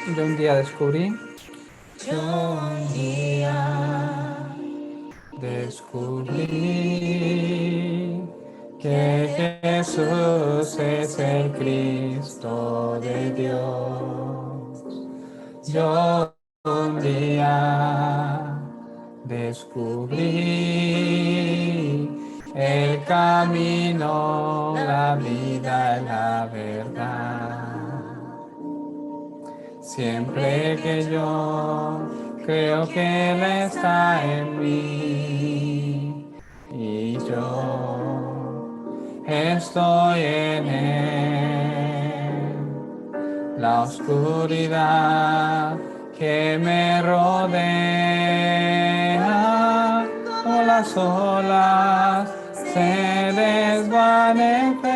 Yo un día descubrí que Jesús es el Cristo de Dios. Yo un día descubrí el camino, la vida y la verdad. Siempre que yo creo que Él está en mí y yo estoy en Él. La oscuridad que me rodea, como las olas, se desvanecen.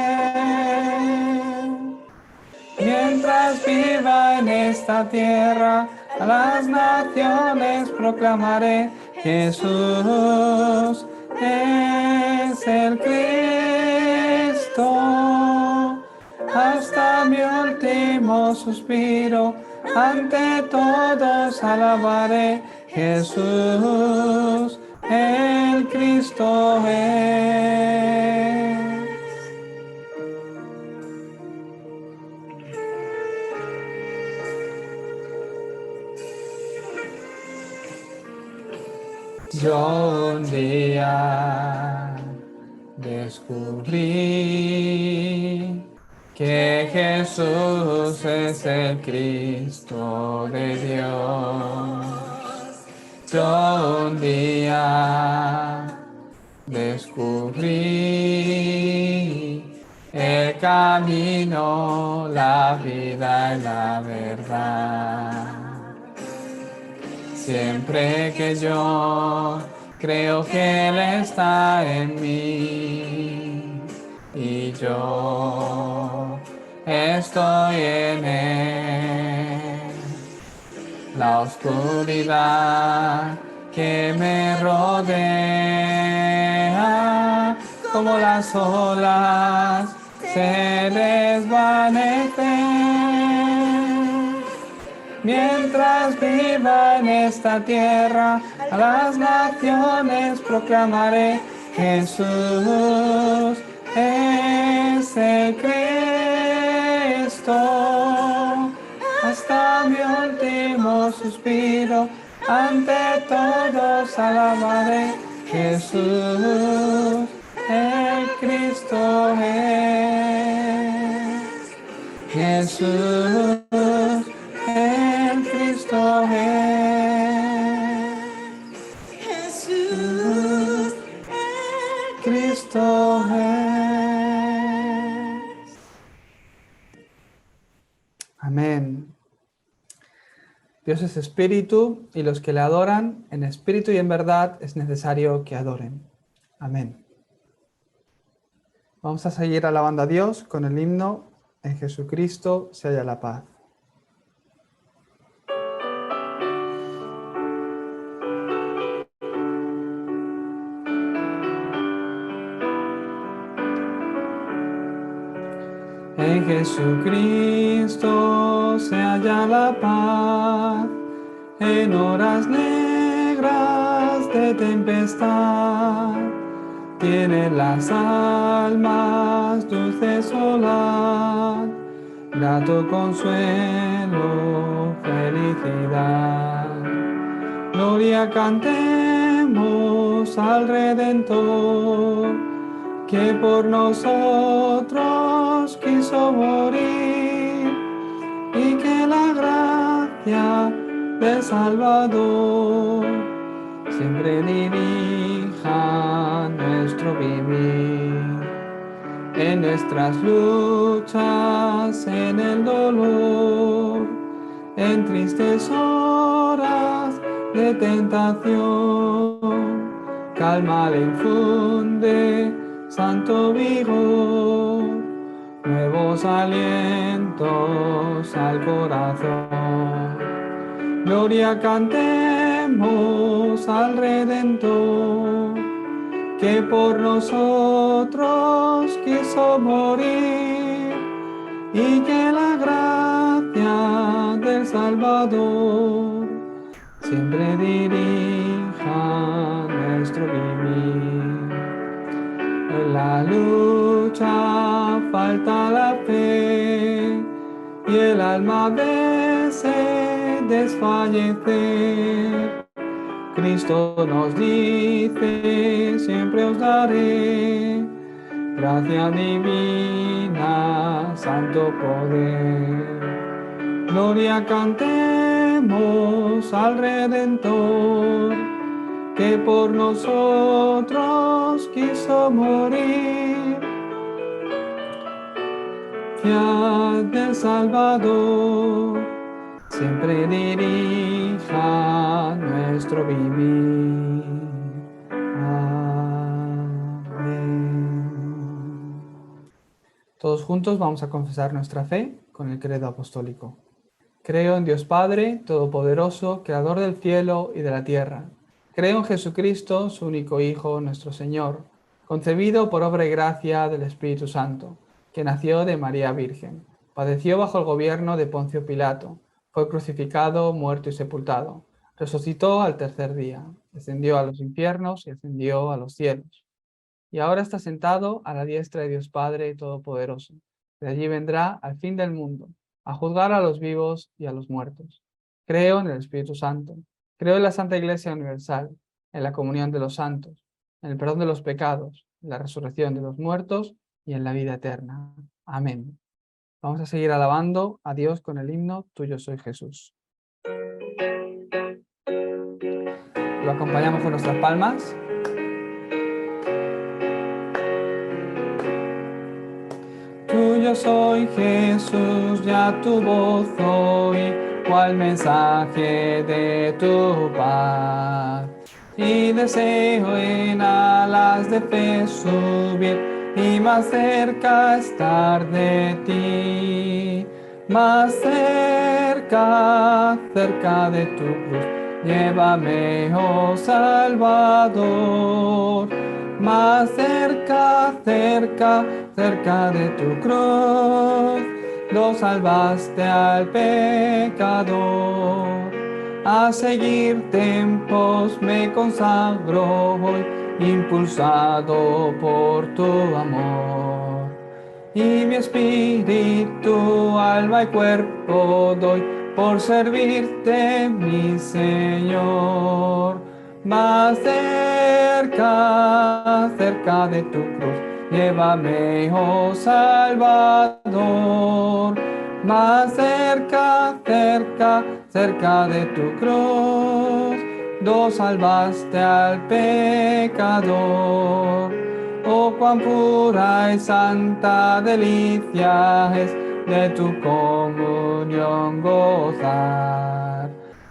Mientras viva en esta tierra, a las naciones proclamaré: Jesús es el Cristo. Hasta mi último suspiro, ante todos alabaré: Jesús el Cristo es. Yo un día descubrí que Jesús es el Cristo de Dios. Yo un día descubrí el camino, la vida y la verdad. Siempre que yo creo que Él está en mí y yo estoy en Él. La oscuridad que me rodea, como las olas, se desvanecen. Mientras viva en esta tierra, a las naciones proclamaré: Jesús es el Cristo. Hasta mi último suspiro, ante todos alabaré: Jesús el Cristo es. Jesús el Cristo es. Jesús el Cristo es. Amén. Dios es espíritu y los que le adoran en espíritu y en verdad es necesario que adoren. Amén. Vamos a seguir alabando a Dios con el himno En Jesucristo se halla la paz. En Jesucristo se halla la paz, en horas negras de tempestad. Tienen las almas dulce solar, grato consuelo, felicidad. Gloria cantemos al Redentor, que por nosotros quiso morir, y que la gracia del Salvador siempre dirija nuestro vivir. En nuestras luchas, en el dolor, en tristes horas de tentación, calma le infunde santo vigor, nuevos alientos al corazón. Gloria cantemos cantemos al Redentor, que por nosotros quiso morir, y que la gracia del Salvador siempre dirija nuestro vivir. En la lucha falta la fe, y el alma a veces desfallecer. Cristo nos dice, siempre os daré gracia divina, santo poder. Gloria cantemos al Redentor, que por nosotros quiso morir. Fiat del Salvador siempre dirija nuestro vivir. Amén. Todos juntos vamos a confesar nuestra fe con el credo apostólico. Creo en Dios Padre, Todopoderoso, Creador del cielo y de la tierra. Creo en Jesucristo, su único Hijo, nuestro Señor, concebido por obra y gracia del Espíritu Santo, que nació de María Virgen, padeció bajo el gobierno de Poncio Pilato, fue crucificado, muerto y sepultado, resucitó al tercer día, descendió a los infiernos y ascendió a los cielos. Y ahora está sentado a la diestra de Dios Padre Todopoderoso. De allí vendrá al fin del mundo, a juzgar a los vivos y a los muertos. Creo en el Espíritu Santo, creo en la Santa Iglesia Universal, en la comunión de los santos, en el perdón de los pecados, en la resurrección de los muertos y en la vida eterna. Amén. Vamos a seguir alabando a Dios con el himno Tuyo soy Jesús. Lo acompañamos con nuestras palmas. Tuyo soy Jesús, ya tu voz oí, cual mensaje de tu paz. Y deseo en alas de fe subir, y más cerca estar de ti. Más cerca, cerca de tu cruz, llévame, oh Salvador. Más cerca, cerca, cerca de tu cruz, lo salvaste al pecador. A seguirte en pos me consagro hoy, impulsado por tu amor. Y mi espíritu, alma y cuerpo doy por servirte, mi Señor. Más cerca, cerca de tu cruz, llévame, oh Salvador. Más cerca, cerca, cerca de tu cruz, lo salvaste al pecador. Oh, cuán pura y santa delicia es de tu comunión gozar.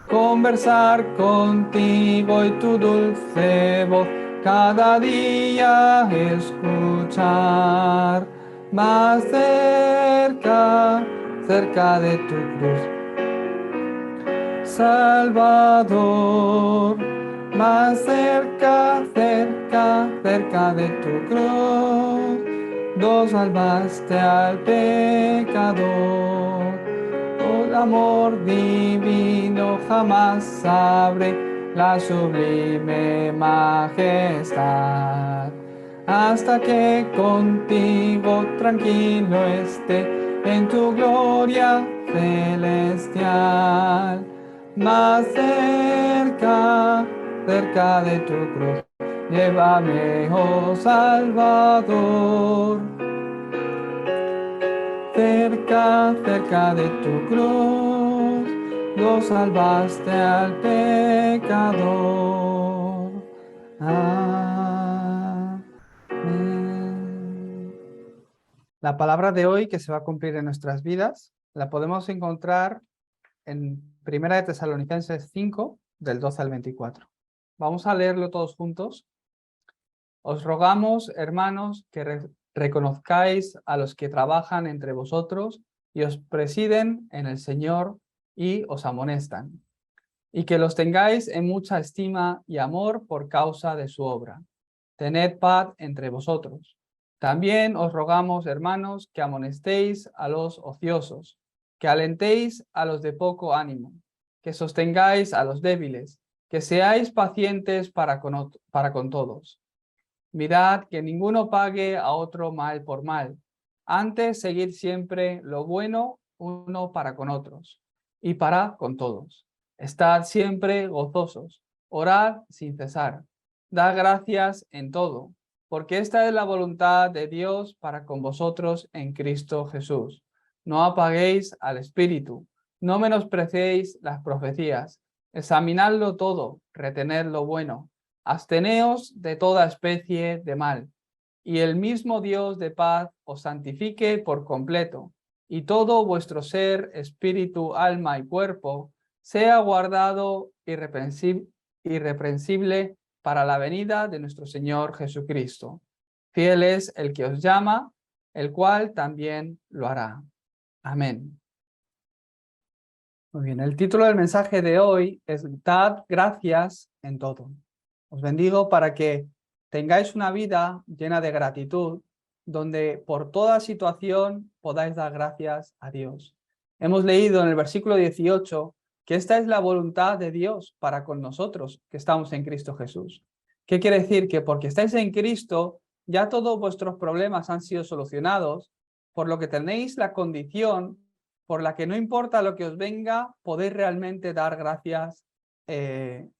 Conversar contigo y tu dulce voz cada día escuchar. Más cerca, cerca de tu cruz, Salvador. Más cerca, cerca, cerca de tu cruz, lo salvaste al pecador. Oh, el amor divino jamás sabré la sublime majestad, hasta que contigo tranquilo esté en tu gloria celestial. Más cerca, cerca de tu cruz, llévame, oh Salvador. Cerca, cerca de tu cruz, lo salvaste al pecador. Amén. La palabra de hoy que se va a cumplir en nuestras vidas la podemos encontrar en 1 de Tesalonicenses 5, del 12 al 24. Vamos a leerlo todos juntos. Os rogamos, hermanos, que reconozcáis a los que trabajan entre vosotros y os presiden en el Señor y os amonestan. y que los tengáis en mucha estima y amor por causa de su obra. Tened paz entre vosotros. También os rogamos, hermanos, que amonestéis a los ociosos, que alentéis a los de poco ánimo, que sostengáis a los débiles, que seáis pacientes para con todos. Mirad que ninguno pague a otro mal por mal. Antes, seguid siempre lo bueno uno para con otros y para con todos. Estad siempre gozosos, orad sin cesar, dad gracias en todo, porque esta es la voluntad de Dios para con vosotros en Cristo Jesús. No apaguéis al Espíritu, no menospreciéis las profecías, examinadlo todo, retened lo bueno, absteneos de toda especie de mal, y el mismo Dios de paz os santifique por completo, y todo vuestro ser, espíritu, alma y cuerpo sea guardado irreprensible para la venida de nuestro Señor Jesucristo. Fiel es el que os llama, el cual también lo hará. Amén. Muy bien, el título del mensaje de hoy es Dad gracias en todo. Os bendigo para que tengáis una vida llena de gratitud, donde por toda situación podáis dar gracias a Dios. Hemos leído en el versículo 18 que esta es la voluntad de Dios para con nosotros, que estamos en Cristo Jesús. ¿Qué quiere decir? Que porque estáis en Cristo, ya todos vuestros problemas han sido solucionados, por lo que tenéis la condición por la que no importa lo que os venga, podéis realmente dar gracias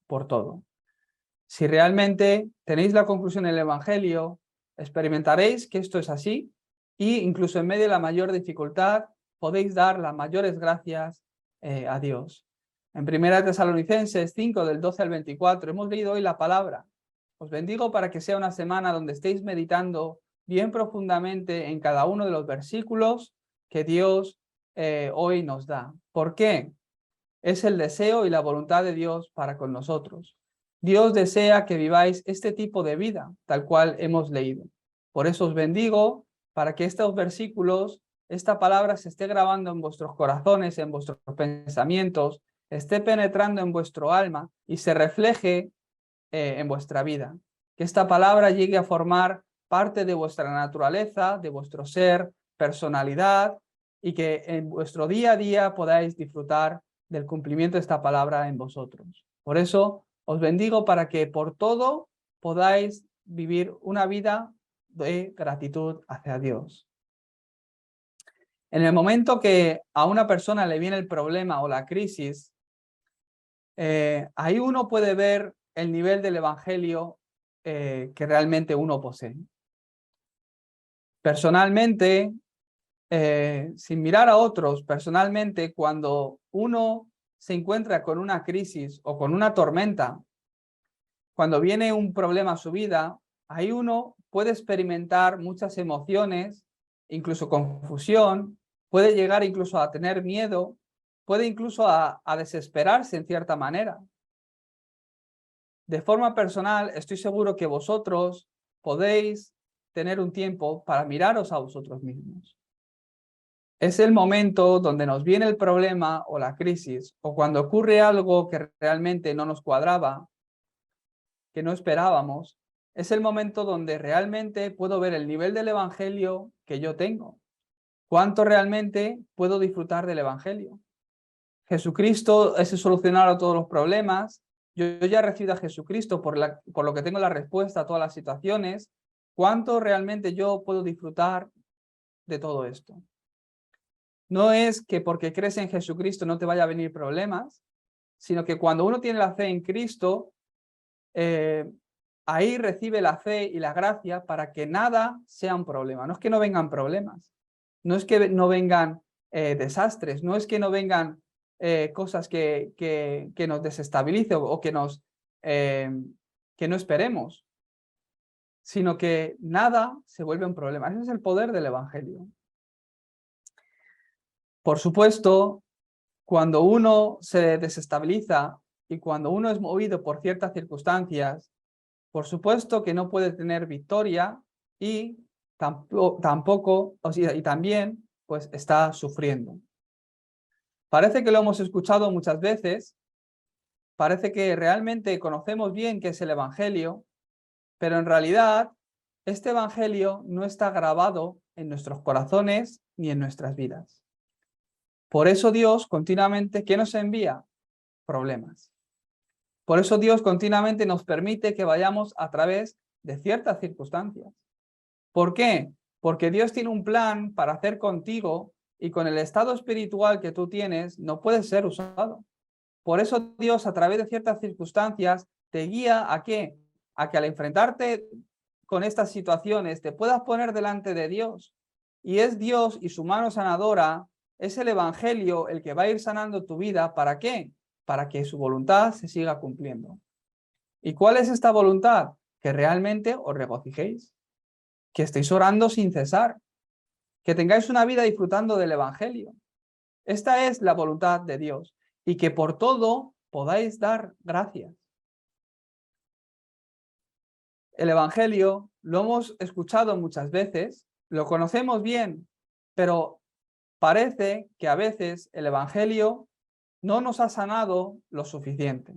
por todo. Si realmente tenéis la conclusión del Evangelio, experimentaréis que esto es así y incluso en medio de la mayor dificultad podéis dar las mayores gracias a Dios. En 1 Tesalonicenses 5, del 12 al 24, hemos leído hoy la palabra. Os bendigo para que sea una semana donde estéis meditando bien profundamente en cada uno de los versículos que Dios hoy nos da. ¿Por qué? Es el deseo y la voluntad de Dios para con nosotros. Dios desea que viváis este tipo de vida, tal cual hemos leído. Por eso os bendigo para que estos versículos, esta palabra se esté grabando en vuestros corazones, en vuestros pensamientos, esté penetrando en vuestro alma y se refleje en vuestra vida. Que esta palabra llegue a formar parte de vuestra naturaleza, de vuestro ser, personalidad, y que en vuestro día a día podáis disfrutar del cumplimiento de esta palabra en vosotros. Por eso os bendigo para que por todo podáis vivir una vida de gratitud hacia Dios. En el momento que a una persona le viene el problema o la crisis, ahí uno puede ver el nivel del evangelio que realmente uno posee. Personalmente, sin mirar a otros, personalmente, cuando uno se encuentra con una crisis o con una tormenta, cuando viene un problema a su vida, ahí uno puede experimentar muchas emociones, incluso confusión, puede llegar incluso a tener miedo, puede incluso a desesperarse en cierta manera. De forma personal, estoy seguro que vosotros podéis tener un tiempo para miraros a vosotros mismos. Es el momento donde nos viene el problema o la crisis, o cuando ocurre algo que realmente no nos cuadraba, que no esperábamos, es el momento donde realmente puedo ver el nivel del evangelio que yo tengo. ¿Cuánto realmente puedo disfrutar del evangelio? Jesucristo es el solucionador a todos los problemas. Yo ya he recibido a Jesucristo por lo que tengo la respuesta a todas las situaciones. ¿Cuánto realmente yo puedo disfrutar de todo esto? No es que porque crees en Jesucristo no te vaya a venir problemas, sino que cuando uno tiene la fe en Cristo, ahí recibe la fe y la gracia para que nada sea un problema. No es que no vengan problemas, no es que no vengan desastres, no es que no vengan cosas que nos desestabilicen o que no esperemos, sino que nada se vuelve un problema. Ese es el poder del Evangelio. Por supuesto, cuando uno se desestabiliza y cuando uno es movido por ciertas circunstancias, por supuesto que no puede tener victoria y tampoco, y también pues está sufriendo. Parece que lo hemos escuchado muchas veces, parece que realmente conocemos bien qué es el Evangelio, pero en realidad este Evangelio no está grabado en nuestros corazones ni en nuestras vidas. Por eso Dios continuamente, ¿qué nos envía? Problemas. Por eso Dios continuamente nos permite que vayamos a través de ciertas circunstancias. ¿Por qué? Porque Dios tiene un plan para hacer contigo y con el estado espiritual que tú tienes no puede ser usado. Por eso Dios a través de ciertas circunstancias te guía ¿a qué? A que al enfrentarte con estas situaciones te puedas poner delante de Dios. Y es Dios y su mano sanadora, es el Evangelio el que va a ir sanando tu vida. ¿Para qué? Para que su voluntad se siga cumpliendo. ¿Y cuál es esta voluntad? Que realmente os regocijéis, que estéis orando sin cesar, que tengáis una vida disfrutando del Evangelio. Esta es la voluntad de Dios y que por todo podáis dar gracias. El Evangelio lo hemos escuchado muchas veces, lo conocemos bien, pero parece que a veces el Evangelio no nos ha sanado lo suficiente.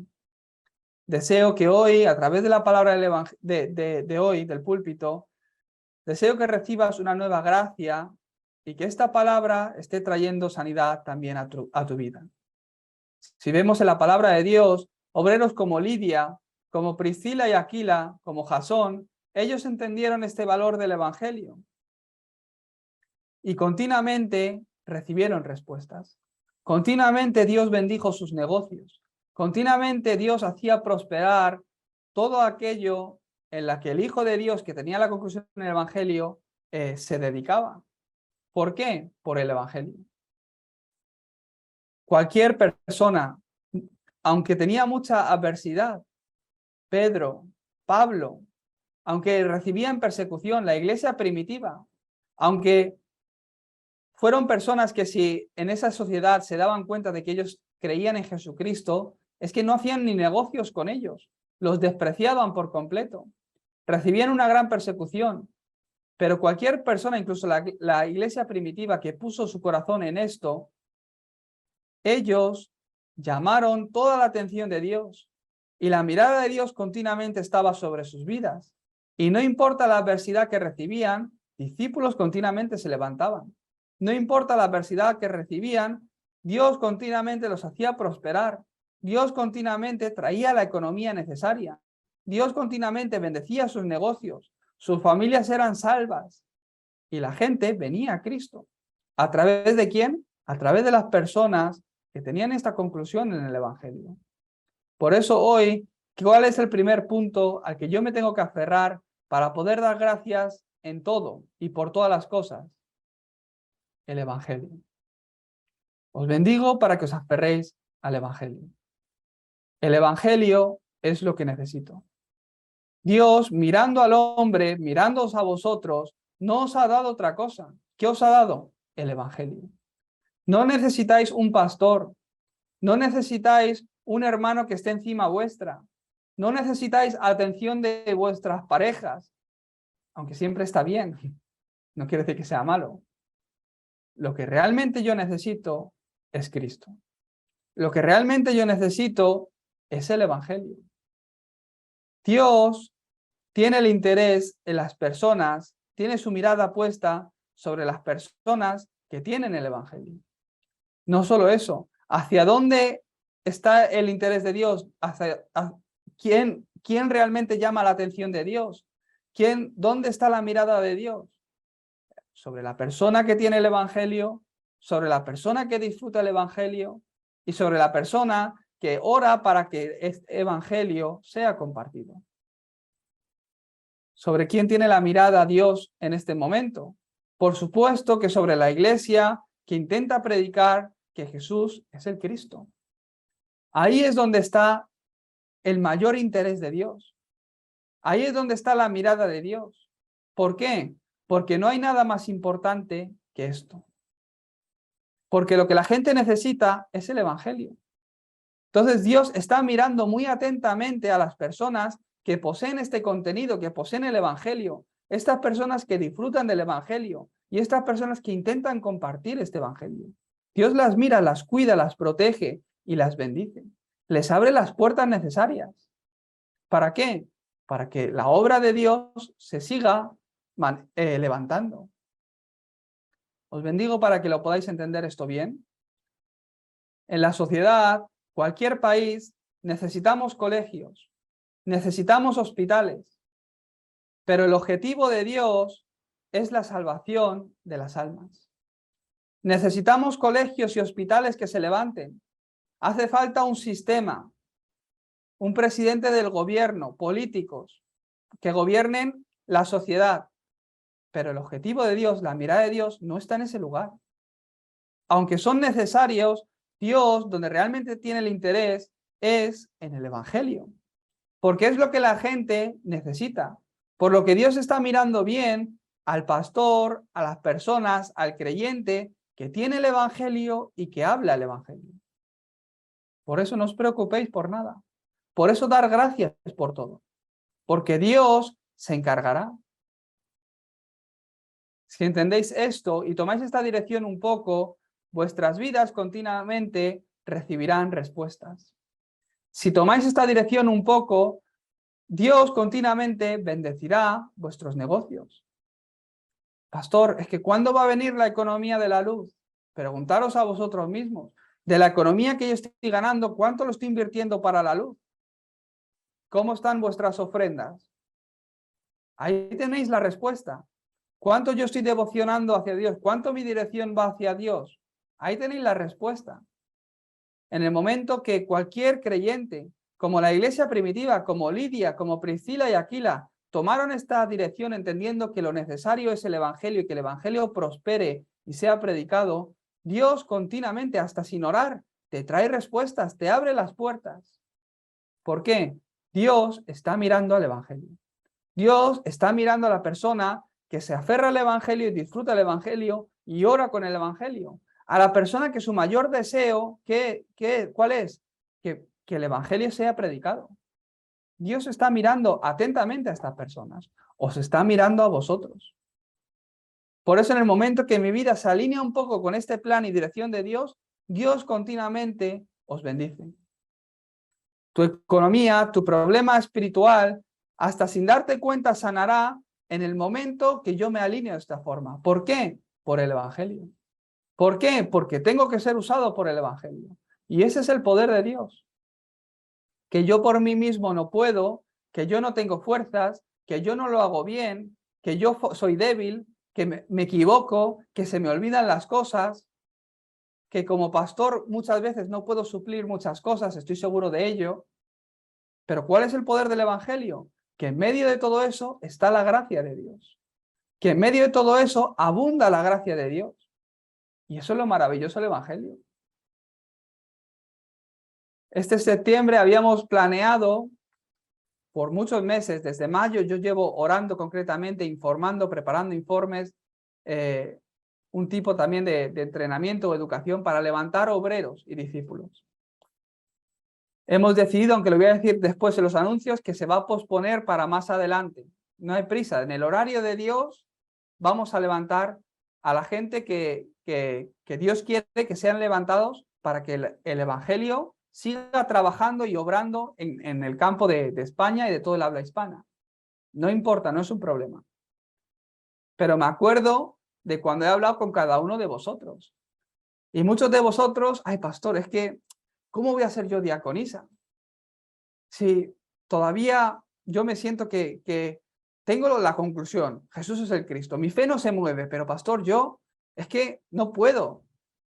Deseo que hoy, a través de la palabra de hoy, del púlpito, deseo que recibas una nueva gracia y que esta palabra esté trayendo sanidad también a tu vida. Si vemos en la palabra de Dios, obreros como Lidia, como Priscila y Aquila, como Jasón, ellos entendieron este valor del Evangelio y continuamente recibieron respuestas. Continuamente Dios bendijo sus negocios. Continuamente Dios hacía prosperar todo aquello en la que el Hijo de Dios, que tenía la conclusión en el Evangelio, se dedicaba. ¿Por qué? Por el Evangelio. Cualquier persona, aunque tenía mucha adversidad, Pedro, Pablo, aunque recibían persecución, la iglesia primitiva, aunque fueron personas que si en esa sociedad se daban cuenta de que ellos creían en Jesucristo, es que no hacían ni negocios con ellos, los despreciaban por completo, recibían una gran persecución, pero cualquier persona, incluso la iglesia primitiva que puso su corazón en esto, ellos llamaron toda la atención de Dios y la mirada de Dios continuamente estaba sobre sus vidas. Y no importa la adversidad que recibían, discípulos continuamente se levantaban. No importa la adversidad que recibían, Dios continuamente los hacía prosperar. Dios continuamente traía la economía necesaria. Dios continuamente bendecía sus negocios. Sus familias eran salvas. Y la gente venía a Cristo. ¿A través de quién? A través de las personas que tenían esta conclusión en el Evangelio. Por eso hoy, ¿cuál es el primer punto al que yo me tengo que aferrar para poder dar gracias en todo y por todas las cosas? El Evangelio. Os bendigo para que os aferréis al Evangelio. El Evangelio es lo que necesito. Dios, mirando al hombre, mirándoos a vosotros, no os ha dado otra cosa. ¿Qué os ha dado? El Evangelio. No necesitáis un pastor, no necesitáis un hermano que esté encima vuestra, no necesitáis atención de vuestras parejas, aunque siempre está bien, no quiere decir que sea malo. Lo que realmente yo necesito es Cristo. Lo que realmente yo necesito es el Evangelio. Dios tiene el interés en las personas, tiene su mirada puesta sobre las personas que tienen el Evangelio. No solo eso, ¿hacia dónde está el interés de Dios? ¿Quién realmente llama la atención de Dios? ¿Dónde está la mirada de Dios? Sobre la persona que tiene el Evangelio, sobre la persona que disfruta el Evangelio y sobre la persona que ora para que este Evangelio sea compartido. ¿Sobre quién tiene la mirada Dios en este momento? Por supuesto que sobre la iglesia que intenta predicar que Jesús es el Cristo. Ahí es donde está el mayor interés de Dios. Ahí es donde está la mirada de Dios. ¿Por qué? Porque no hay nada más importante que esto. Porque lo que la gente necesita es el Evangelio. Entonces Dios está mirando muy atentamente a las personas que poseen este contenido, que poseen el Evangelio, estas personas que disfrutan del Evangelio y estas personas que intentan compartir este Evangelio. Dios las mira, las cuida, las protege y las bendice. les abre las puertas necesarias. ¿Para qué? Para que la obra de Dios se siga levantando. Os bendigo para que lo podáis entender esto bien. En la sociedad, cualquier país, necesitamos colegios, necesitamos hospitales, pero el objetivo de Dios es la salvación de las almas. Necesitamos colegios y hospitales que se levanten. Hace falta un sistema, un presidente del gobierno, políticos, que gobiernen la sociedad. Pero el objetivo de Dios, la mirada de Dios, no está en ese lugar. Aunque son necesarios, Dios, donde realmente tiene el interés, es en el Evangelio. Porque es lo que la gente necesita. Por lo que Dios está mirando bien al pastor, a las personas, al creyente que tiene el Evangelio y que habla el Evangelio. Por eso no os preocupéis por nada. Por eso dar gracias por todo. Porque Dios se encargará. Si entendéis esto y tomáis esta dirección un poco, vuestras vidas continuamente recibirán respuestas. Si tomáis esta dirección un poco, Dios continuamente bendecirá vuestros negocios. Pastor, es que ¿cuándo va a venir la economía de la luz? Preguntaros a vosotros mismos. De la economía que yo estoy ganando, ¿cuánto lo estoy invirtiendo para la luz? ¿Cómo están vuestras ofrendas? Ahí tenéis la respuesta. ¿Cuánto yo estoy devocionando hacia Dios? ¿Cuánto mi dirección va hacia Dios? Ahí tenéis la respuesta. En el momento que cualquier creyente, como la iglesia primitiva, como Lidia, como Priscila y Aquila, tomaron esta dirección entendiendo que lo necesario es el Evangelio y que el Evangelio prospere y sea predicado, Dios continuamente, hasta sin orar, te trae respuestas, te abre las puertas. ¿Por qué? Dios está mirando al Evangelio. Dios está mirando a la persona que se aferra al Evangelio y disfruta el Evangelio y ora con el Evangelio. A la persona que su mayor deseo, ¿cuál es? Que el Evangelio sea predicado. Dios está mirando atentamente a estas personas. Os está mirando a vosotros. Por eso en el momento que mi vida se alinea un poco con este plan y dirección de Dios, Dios continuamente os bendice. Tu economía, tu problema espiritual, hasta sin darte cuenta sanará en el momento que yo me alineo de esta forma. ¿Por qué? Por el Evangelio. ¿Por qué? Porque tengo que ser usado por el Evangelio. Y ese es el poder de Dios. Que yo por mí mismo no puedo, que yo no tengo fuerzas, que yo no lo hago bien, que yo soy débil, que me equivoco, que se me olvidan las cosas, que como pastor muchas veces no puedo suplir muchas cosas, estoy seguro de ello. Pero ¿cuál es el poder del Evangelio? Que en medio de todo eso está la gracia de Dios. Que en medio de todo eso abunda la gracia de Dios. Y eso es lo maravilloso del Evangelio. Este septiembre habíamos planeado por muchos meses, desde mayo yo llevo orando concretamente, informando, preparando informes, un tipo también de entrenamiento o educación para levantar obreros y discípulos. Hemos decidido, aunque lo voy a decir después en los anuncios, que se va a posponer para más adelante. No hay prisa. En el horario de Dios vamos a levantar a la gente que Dios quiere que sean levantados para que el Evangelio siga trabajando y obrando en el campo de España y de todo el habla hispana. No importa, no es un problema. Pero me acuerdo de cuando he hablado con cada uno de vosotros. Y muchos de vosotros, ay pastor, es que, ¿cómo voy a ser yo diaconisa? Si todavía yo me siento que tengo la conclusión, Jesús es el Cristo, mi fe no se mueve, pero pastor, es que no puedo.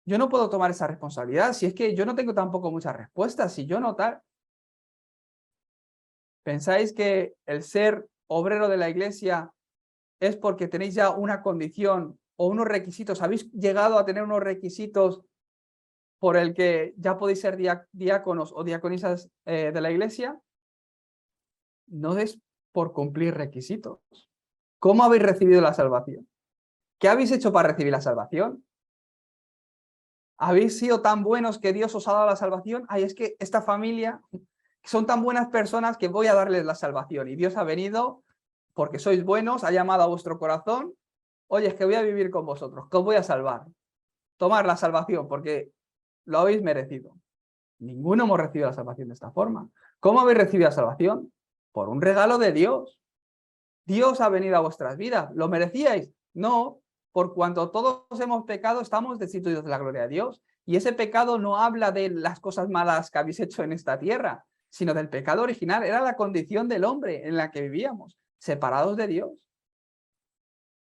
Yo no puedo tomar esa responsabilidad, si es que yo no tengo tampoco muchas respuestas, si yo no tal. ¿Pensáis que el ser obrero de la iglesia es porque tenéis ya una condición o unos requisitos? ¿Habéis llegado a tener unos requisitos por el que ya podéis ser diáconos o diaconisas de la iglesia? No es por cumplir requisitos. ¿Cómo habéis recibido la salvación? ¿Qué habéis hecho para recibir la salvación? ¿Habéis sido tan buenos que Dios os ha dado la salvación? Ay, es que esta familia son tan buenas personas que voy a darles la salvación. Y Dios ha venido porque sois buenos, ha llamado a vuestro corazón. Oye, es que voy a vivir con vosotros, que os voy a salvar. Tomar la salvación porque lo habéis merecido. Ninguno hemos recibido la salvación de esta forma. ¿Cómo habéis recibido la salvación? Por un regalo de Dios. Dios ha venido a vuestras vidas. ¿Lo merecíais? No, por cuanto todos hemos pecado, estamos destituidos de la gloria de Dios. Y ese pecado no habla de las cosas malas que habéis hecho en esta tierra, sino del pecado original. Era la condición del hombre en la que vivíamos, separados de Dios.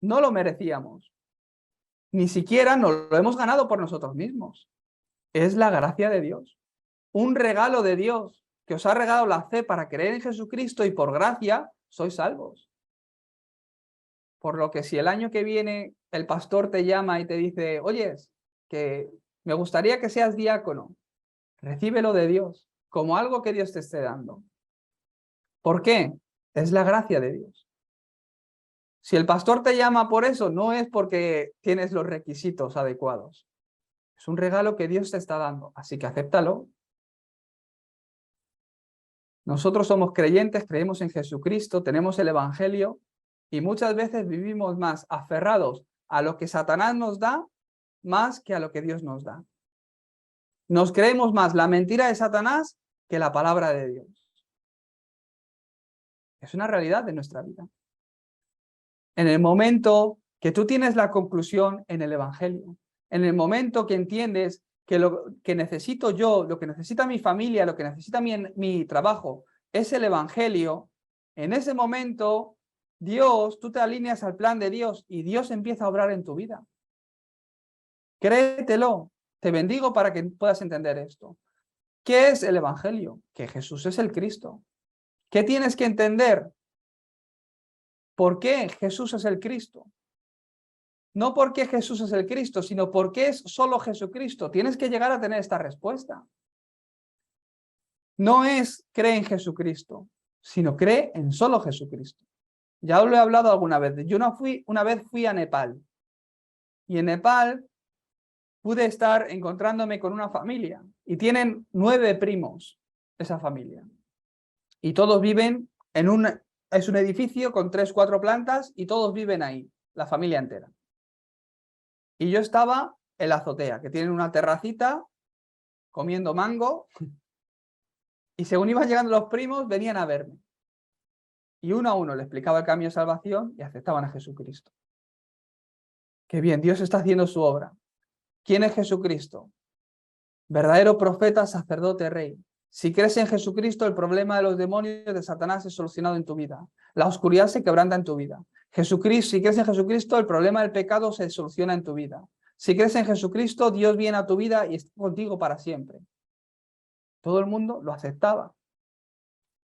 No lo merecíamos. Ni siquiera nos lo hemos ganado por nosotros mismos. Es la gracia de Dios. Un regalo de Dios que os ha regalado la fe para creer en Jesucristo y por gracia sois salvos. Por lo que si el año que viene el pastor te llama y te dice, oyes, que me gustaría que seas diácono, recíbelo de Dios, como algo que Dios te esté dando. ¿Por qué? Es la gracia de Dios. Si el pastor te llama por eso, no es porque tienes los requisitos adecuados. Es un regalo que Dios te está dando, así que acéptalo. Nosotros somos creyentes, creemos en Jesucristo, tenemos el Evangelio y muchas veces vivimos más aferrados a lo que Satanás nos da más que a lo que Dios nos da. Nos creemos más la mentira de Satanás que la palabra de Dios. Es una realidad de nuestra vida. En el momento que tú tienes la conclusión en el Evangelio, en el momento que entiendes que lo que necesito yo, lo que necesita mi familia, lo que necesita mi trabajo, es el Evangelio, en ese momento Dios, tú te alineas al plan de Dios y Dios empieza a obrar en tu vida. Créetelo. Te bendigo para que puedas entender esto. ¿Qué es el Evangelio? Que Jesús es el Cristo. ¿Qué tienes que entender? ¿Por qué Jesús es el Cristo? No porque Jesús es el Cristo, sino porque es solo Jesucristo. Tienes que llegar a tener esta respuesta. No es cree en Jesucristo, sino cree en solo Jesucristo. Ya os lo he hablado alguna vez. Yo una vez fui a Nepal. Y en Nepal pude estar encontrándome con una familia. Y tienen 9 primos, esa familia. Y todos viven en es un edificio con 3, 4 plantas y todos viven ahí, la familia entera. Y yo estaba en la azotea, que tienen una terracita, comiendo mango, y según iban llegando los primos, venían a verme. Y uno a uno le explicaba el camino de salvación y aceptaban a Jesucristo. Qué bien, Dios está haciendo su obra. ¿Quién es Jesucristo? Verdadero profeta, sacerdote, rey. Si crees en Jesucristo, el problema de los demonios de Satanás es solucionado en tu vida. La oscuridad se quebranta en tu vida. Jesucristo, si crees en Jesucristo, el problema del pecado se soluciona en tu vida. Si crees en Jesucristo, Dios viene a tu vida y está contigo para siempre. Todo el mundo lo aceptaba.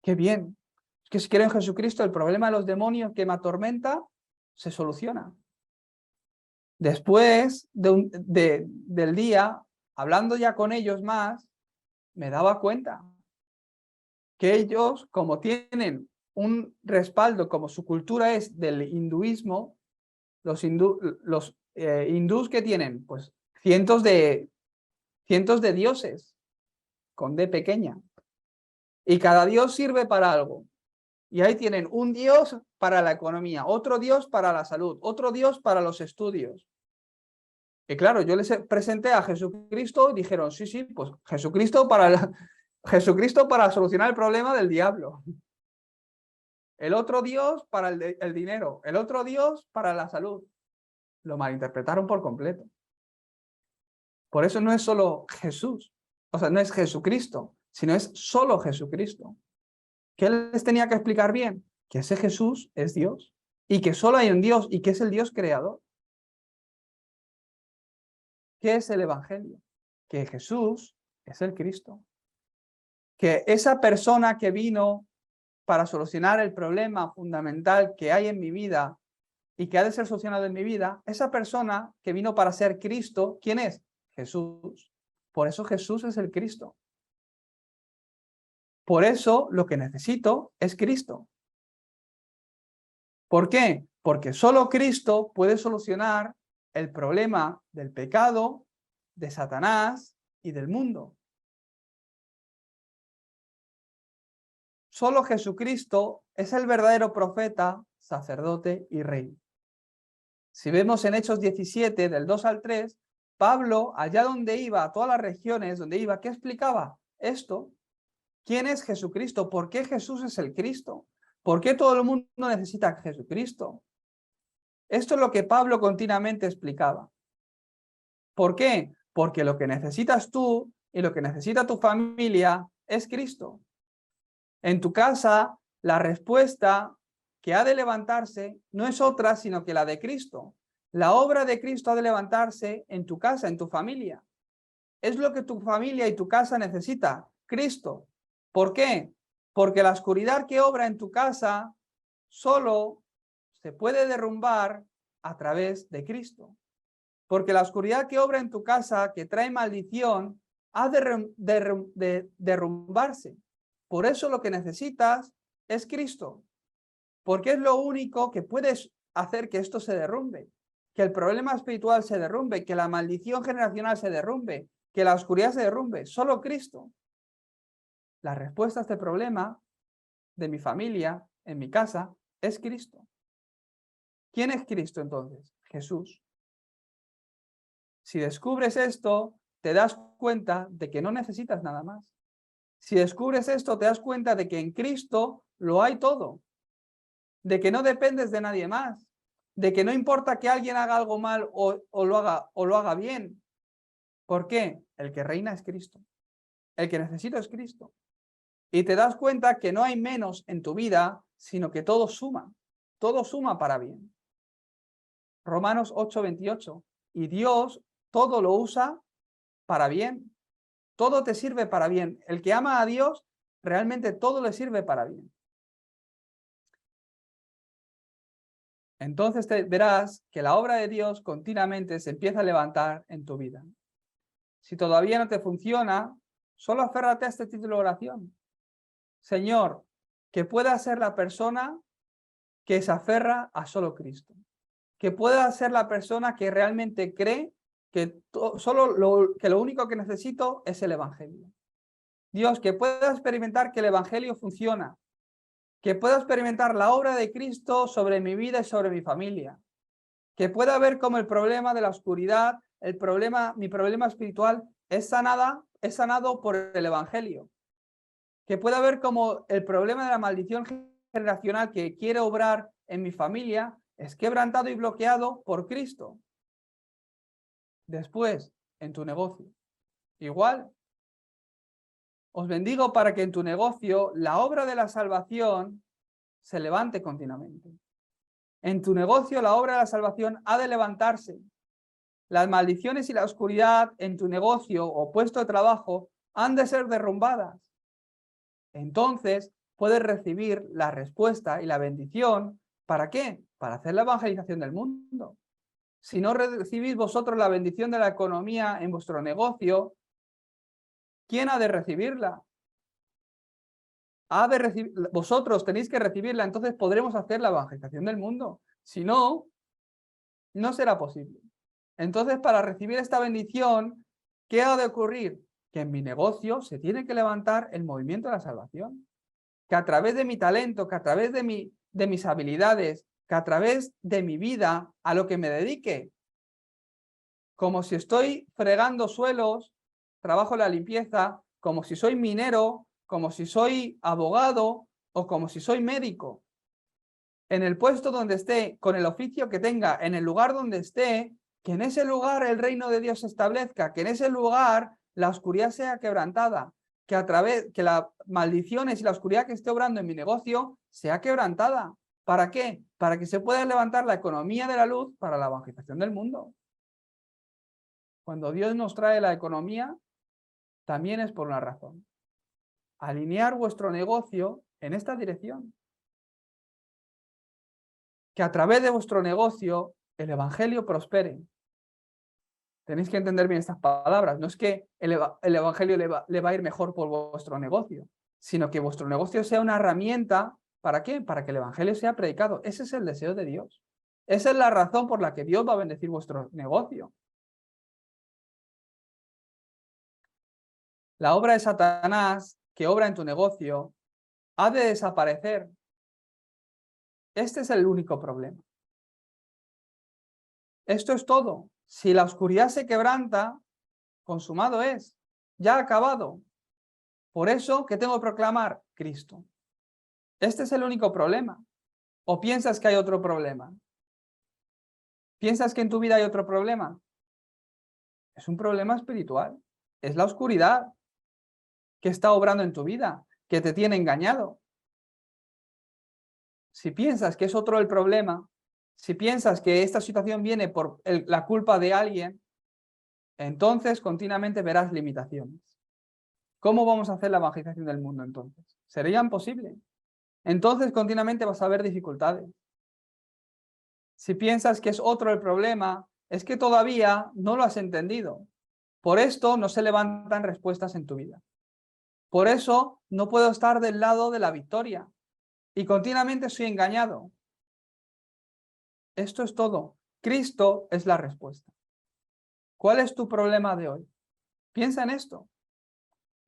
Qué bien. Es que si creo en Jesucristo, el problema de los demonios que me atormenta se soluciona. Después del día, hablando ya con ellos más, me daba cuenta que ellos, como tienen un respaldo, como su cultura es del hinduismo, los hindús que tienen, pues cientos de dioses, con D pequeña, y cada dios sirve para algo. Y ahí tienen un dios para la economía, otro dios para la salud, otro dios para los estudios. Y claro, yo les presenté a Jesucristo y dijeron, sí, sí, pues Jesucristo para solucionar el problema del diablo. El otro Dios para el dinero, el otro Dios para la salud. Lo malinterpretaron por completo. Por eso no es solo Jesús, o sea, no es Jesucristo, sino es solo Jesucristo. ¿Qué les tenía que explicar bien? Que ese Jesús es Dios y que solo hay un Dios y que es el Dios creador. ¿Qué es el Evangelio? Que Jesús es el Cristo. Que esa persona que vino para solucionar el problema fundamental que hay en mi vida y que ha de ser solucionado en mi vida, esa persona que vino para ser Cristo, ¿quién es? Jesús. Por eso Jesús es el Cristo. Por eso lo que necesito es Cristo. ¿Por qué? Porque solo Cristo puede solucionar el problema del pecado, de Satanás y del mundo. Solo Jesucristo es el verdadero profeta, sacerdote y rey. Si vemos en Hechos 17, del 2 al 3, Pablo, allá donde iba, a todas las regiones donde iba, ¿qué explicaba? esto. ¿Quién es Jesucristo? ¿Por qué Jesús es el Cristo? ¿Por qué todo el mundo necesita a Jesucristo? Esto es lo que Pablo continuamente explicaba. ¿Por qué? Porque lo que necesitas tú y lo que necesita tu familia es Cristo. En tu casa, la respuesta que ha de levantarse no es otra sino que la de Cristo. La obra de Cristo ha de levantarse en tu casa, en tu familia. Es lo que tu familia y tu casa necesita, Cristo. ¿Por qué? Porque la oscuridad que obra en tu casa solo se puede derrumbar a través de Cristo. Porque la oscuridad que obra en tu casa, que trae maldición, ha de derrumbarse. Por eso lo que necesitas es Cristo. Porque es lo único que puede hacer que esto se derrumbe. Que el problema espiritual se derrumbe, que la maldición generacional se derrumbe, que la oscuridad se derrumbe. Solo Cristo. La respuesta a este problema de mi familia, en mi casa, es Cristo. ¿Quién es Cristo entonces? Jesús. Si descubres esto, te das cuenta de que no necesitas nada más. Si descubres esto, te das cuenta de que en Cristo lo hay todo. De que no dependes de nadie más. De que no importa que alguien haga algo mal o lo haga bien. ¿Por qué? El que reina es Cristo. El que necesito es Cristo. Y te das cuenta que no hay menos en tu vida, sino que todo suma. Todo suma para bien. Romanos 8:28. Y Dios todo lo usa para bien. Todo te sirve para bien. El que ama a Dios, realmente todo le sirve para bien. Entonces verás que la obra de Dios continuamente se empieza a levantar en tu vida. Si todavía no te funciona, solo aférrate a este título de oración. Señor, que pueda ser la persona que se aferra a solo Cristo. Que pueda ser la persona que realmente cree que lo único que necesito es el Evangelio. Dios, que pueda experimentar que el Evangelio funciona, que pueda experimentar la obra de Cristo sobre mi vida y sobre mi familia, que pueda ver cómo el problema de la oscuridad, mi problema espiritual es sanado por el Evangelio, que pueda ver cómo el problema de la maldición generacional que quiere obrar en mi familia es quebrantado y bloqueado por Cristo. Después, en tu negocio, igual. Os bendigo para que en tu negocio la obra de la salvación se levante continuamente. En tu negocio la obra de la salvación ha de levantarse. Las maldiciones y la oscuridad en tu negocio o puesto de trabajo han de ser derrumbadas. Entonces puedes recibir la respuesta y la bendición. ¿Para qué? Para hacer la evangelización del mundo. Si no recibís vosotros la bendición de la economía en vuestro negocio, ¿quién ha de recibirla? Vosotros tenéis que recibirla, entonces podremos hacer la evangelización del mundo. Si no, no será posible. Entonces, para recibir esta bendición, ¿qué ha de ocurrir? Que en mi negocio se tiene que levantar el movimiento de la salvación. Que a través de mi talento, que a través de mis habilidades, que a través de mi vida, a lo que me dedique, como si estoy fregando suelos, trabajo en la limpieza, como si soy minero, como si soy abogado o como si soy médico. En el puesto donde esté, con el oficio que tenga, en el lugar donde esté, que en ese lugar el reino de Dios se establezca, que en ese lugar la oscuridad sea quebrantada, que las maldiciones y la oscuridad que esté obrando en mi negocio sea quebrantada. ¿Para qué? Para que se pueda levantar la economía de la luz para la evangelización del mundo. Cuando Dios nos trae la economía, también es por una razón. Alinear vuestro negocio en esta dirección. Que a través de vuestro negocio el evangelio prospere. Tenéis que entender bien estas palabras. No es que el evangelio le va a ir mejor por vuestro negocio, sino que vuestro negocio sea una herramienta. ¿Para qué? Para que el evangelio sea predicado. Ese es el deseo de Dios. Esa es la razón por la que Dios va a bendecir vuestro negocio. La obra de Satanás que obra en tu negocio ha de desaparecer. Este es el único problema. Esto es todo. Si la oscuridad se quebranta, consumado es. Ya ha acabado. Por eso, ¿qué tengo que proclamar? Cristo. Este es el único problema. ¿O piensas que hay otro problema? ¿Piensas que en tu vida hay otro problema? Es un problema espiritual. Es la oscuridad que está obrando en tu vida, que te tiene engañado. Si piensas que es otro el problema, si piensas que esta situación viene por la culpa de alguien, entonces continuamente verás limitaciones. ¿Cómo vamos a hacer la evangelización del mundo entonces? Sería imposible. Entonces continuamente vas a ver dificultades. Si piensas que es otro el problema, es que todavía no lo has entendido. Por esto no se levantan respuestas en tu vida. Por eso no puedo estar del lado de la victoria y continuamente soy engañado. Esto es todo. Cristo es la respuesta. ¿Cuál es tu problema de hoy? Piensa en esto.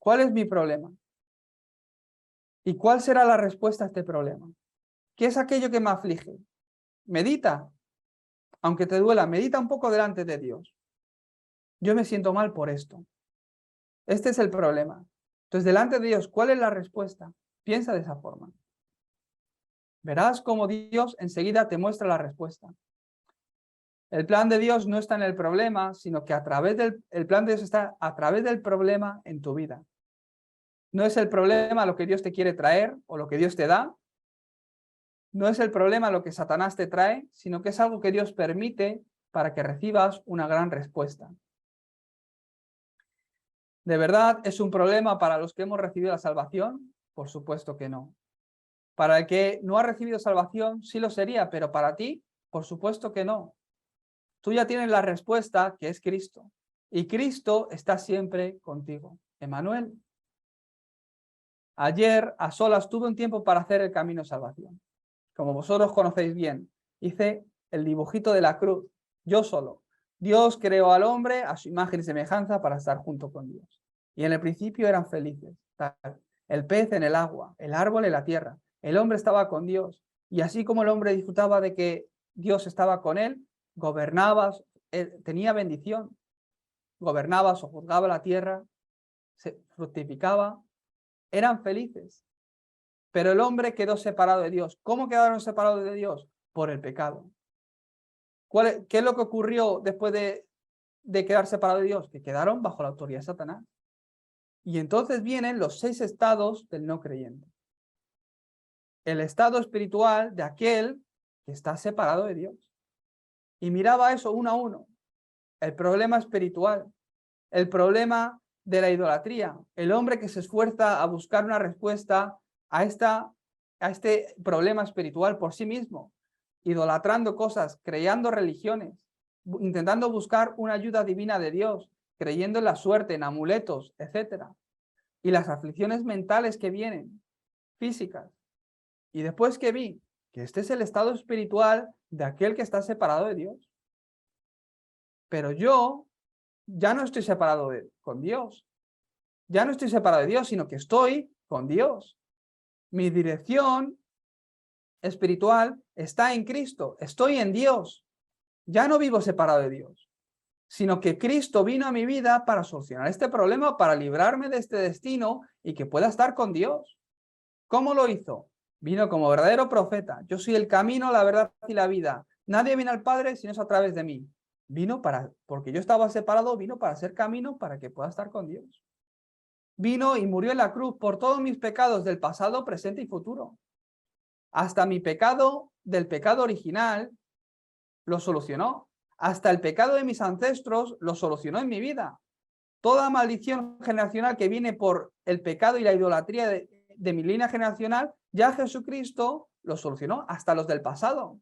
¿Cuál es mi problema? ¿Y cuál será la respuesta a este problema? ¿Qué es aquello que me aflige? Medita, aunque te duela, medita un poco delante de Dios. Yo me siento mal por esto. Este es el problema. Entonces, delante de Dios, ¿cuál es la respuesta? Piensa de esa forma. Verás cómo Dios enseguida te muestra la respuesta. El plan de Dios no está en el problema, sino que el plan de Dios está a través del problema en tu vida. No es el problema lo que Dios te quiere traer o lo que Dios te da. No es el problema lo que Satanás te trae, sino que es algo que Dios permite para que recibas una gran respuesta. ¿De verdad es un problema para los que hemos recibido la salvación? Por supuesto que no. Para el que no ha recibido salvación, sí lo sería, pero para ti, por supuesto que no. Tú ya tienes la respuesta, que es Cristo. Y Cristo está siempre contigo. Emmanuel. Ayer, a solas, tuve un tiempo para hacer el camino de salvación. Como vosotros conocéis bien, hice el dibujito de la cruz, yo solo. Dios creó al hombre a su imagen y semejanza para estar junto con Dios. Y en el principio eran felices. El pez en el agua, el árbol en la tierra. El hombre estaba con Dios. Y así como el hombre disfrutaba de que Dios estaba con él, gobernaba, tenía bendición. Gobernaba, sojuzgaba la tierra, se fructificaba. Eran felices. Pero el hombre quedó separado de Dios. ¿Cómo quedaron separados de Dios? Por el pecado. ¿Qué es lo que ocurrió después de quedar separado de Dios? Que quedaron bajo la autoridad de Satanás. Y entonces vienen los 6 estados del no creyente. El estado espiritual de aquel que está separado de Dios. Y miraba eso uno a uno. El problema espiritual, el problema de la idolatría, el hombre que se esfuerza a buscar una respuesta a este problema espiritual por sí mismo, idolatrando cosas, creando religiones, intentando buscar una ayuda divina de Dios, creyendo en la suerte, en amuletos, etc. Y las aflicciones mentales que vienen, físicas. Y después que vi que este es el estado espiritual de aquel que está separado de Dios. Pero yo ya no estoy separado con Dios. Ya no estoy separado de Dios, sino que estoy con Dios. Mi dirección espiritual está en Cristo. Estoy en Dios. Ya no vivo separado de Dios, sino que Cristo vino a mi vida para solucionar este problema, para librarme de este destino y que pueda estar con Dios. ¿Cómo lo hizo? Vino como verdadero profeta. Yo soy el camino, la verdad y la vida. Nadie viene al Padre si no es a través de mí. Porque yo estaba separado, vino para ser camino para que pueda estar con Dios. Vino y murió en la cruz por todos mis pecados del pasado, presente y futuro. Hasta mi pecado del pecado original lo solucionó. Hasta el pecado de mis ancestros lo solucionó en mi vida. Toda maldición generacional que viene por el pecado y la idolatría de mi línea generacional, ya Jesucristo lo solucionó, hasta los del pasado.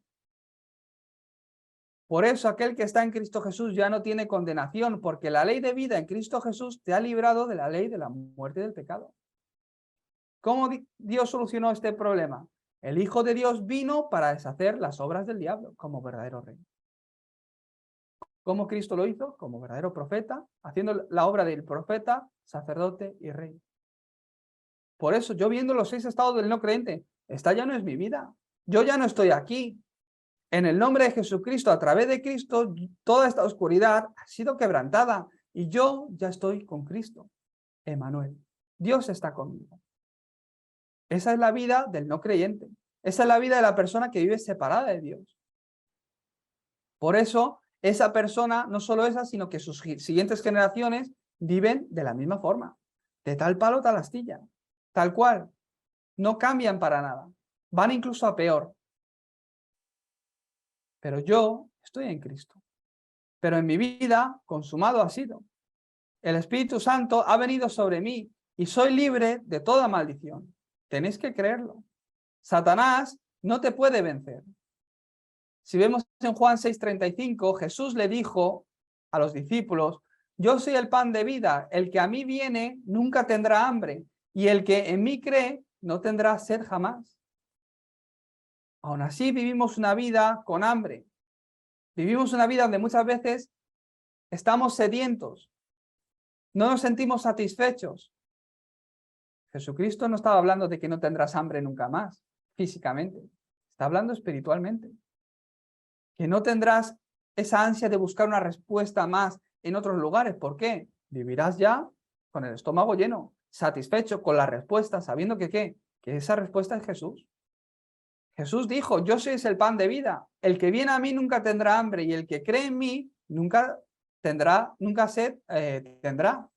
Por eso aquel que está en Cristo Jesús ya no tiene condenación, porque la ley de vida en Cristo Jesús te ha librado de la ley de la muerte y del pecado. ¿Cómo Dios solucionó este problema? El Hijo de Dios vino para deshacer las obras del diablo como verdadero rey. ¿Cómo Cristo lo hizo? Como verdadero profeta, haciendo la obra del profeta, sacerdote y rey. Por eso, yo viendo los 6 estados del no creyente, esta ya no es mi vida. Yo ya no estoy aquí. En el nombre de Jesucristo, a través de Cristo, toda esta oscuridad ha sido quebrantada y yo ya estoy con Cristo, Emmanuel. Dios está conmigo. Esa es la vida del no creyente. Esa es la vida de la persona que vive separada de Dios. Por eso, esa persona, no solo esa, sino que sus siguientes generaciones viven de la misma forma. De tal palo, tal astilla. Tal cual. No cambian para nada. Van incluso a peor. Pero yo estoy en Cristo. Pero en mi vida, consumado ha sido. El Espíritu Santo ha venido sobre mí y soy libre de toda maldición. Tenéis que creerlo. Satanás no te puede vencer. Si vemos en Juan 6:35, Jesús le dijo a los discípulos: yo soy el pan de vida, el que a mí viene nunca tendrá hambre, y el que en mí cree no tendrá sed jamás. Aún así vivimos una vida con hambre. Vivimos una vida donde muchas veces estamos sedientos, no nos sentimos satisfechos. Jesucristo no estaba hablando de que no tendrás hambre nunca más, físicamente. Está hablando espiritualmente. Que no tendrás esa ansia de buscar una respuesta más en otros lugares. ¿Por qué? Vivirás ya con el estómago lleno, satisfecho con la respuesta, sabiendo que ¿qué? Que esa respuesta es Jesús. Jesús dijo: yo soy el pan de vida. El que viene a mí nunca tendrá hambre, y el que cree en mí nunca sed tendrá.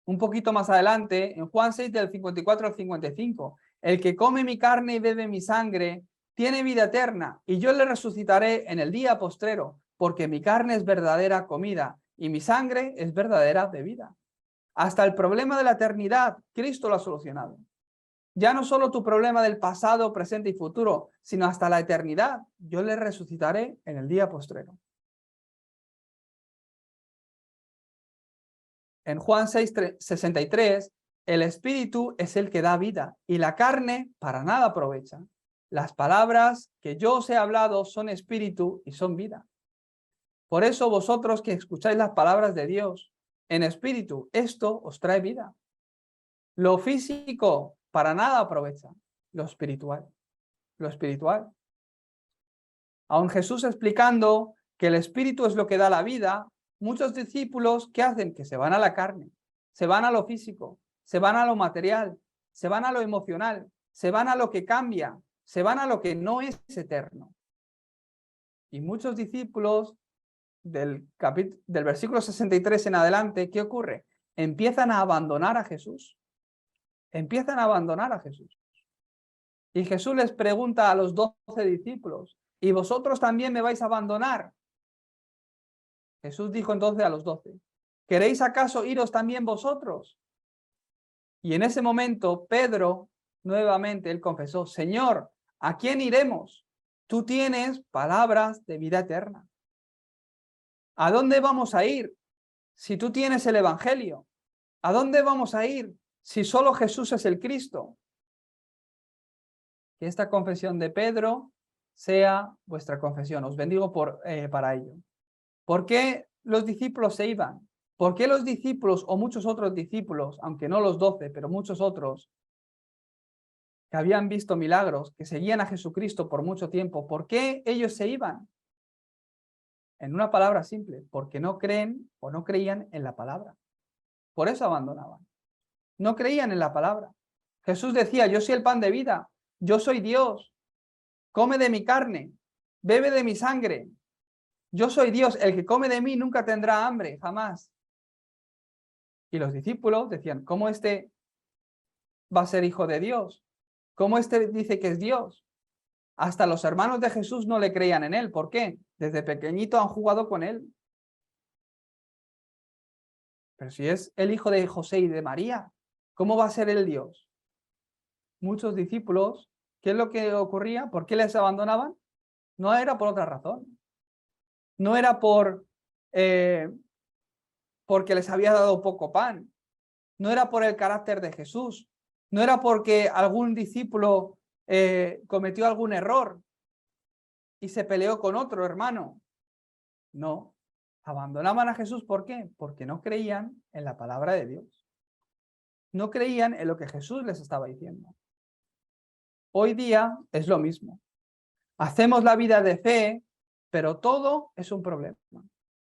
Un poquito más adelante, en Juan 6, del 54 al 55, el que come mi carne y bebe mi sangre tiene vida eterna, y yo le resucitaré en el día postrero, porque mi carne es verdadera comida y mi sangre es verdadera bebida. Hasta el problema de la eternidad, Cristo lo ha solucionado. Ya no solo tu problema del pasado, presente y futuro, sino hasta la eternidad, yo le resucitaré en el día postrero. En Juan 6:63, el Espíritu es el que da vida y la carne para nada aprovecha. Las palabras que yo os he hablado son espíritu y son vida. Por eso vosotros que escucháis las palabras de Dios en espíritu, esto os trae vida. Lo físico para nada aprovecha, lo espiritual. Lo espiritual. Aun Jesús explicando que el espíritu es lo que da la vida, muchos discípulos, ¿qué hacen? Que se van a la carne, se van a lo físico, se van a lo material, se van a lo emocional, se van a lo que cambia, se van a lo que no es eterno. Y muchos discípulos del versículo 63 en adelante, ¿qué ocurre? Empiezan a abandonar a Jesús. Empiezan a abandonar a Jesús. Y Jesús les pregunta a los 12 discípulos: ¿y vosotros también me vais a abandonar? Jesús dijo entonces a los 12: ¿queréis acaso iros también vosotros? Y en ese momento Pedro, nuevamente, él confesó: Señor, ¿a quién iremos? Tú tienes palabras de vida eterna. ¿A dónde vamos a ir si tú tienes el Evangelio? ¿A dónde vamos a ir si solo Jesús es el Cristo? Que esta confesión de Pedro sea vuestra confesión. Os bendigo para ello. ¿Por qué los discípulos se iban? ¿Por qué los discípulos o muchos otros discípulos, aunque no los 12, pero muchos otros, que habían visto milagros, que seguían a Jesucristo por mucho tiempo, por qué ellos se iban? En una palabra simple: porque no creen o no creían en la palabra. Por eso abandonaban. No creían en la palabra. Jesús decía: yo soy el pan de vida, yo soy Dios, come de mi carne, bebe de mi sangre. Yo soy Dios, el que come de mí nunca tendrá hambre, jamás. Y los discípulos decían: ¿cómo este va a ser hijo de Dios? ¿Cómo este dice que es Dios? Hasta los hermanos de Jesús no le creían en él. ¿Por qué? Desde pequeñito han jugado con él. Pero si es el hijo de José y de María, ¿cómo va a ser el Dios? Muchos discípulos, ¿qué es lo que ocurría? ¿Por qué les abandonaban? No era por otra razón. No era porque les había dado poco pan. No era por el carácter de Jesús. No era porque algún discípulo cometió algún error y se peleó con otro hermano. No. Abandonaban a Jesús, ¿por qué? Porque no creían en la palabra de Dios. No creían en lo que Jesús les estaba diciendo. Hoy día es lo mismo. Hacemos la vida de fe, pero todo es un problema.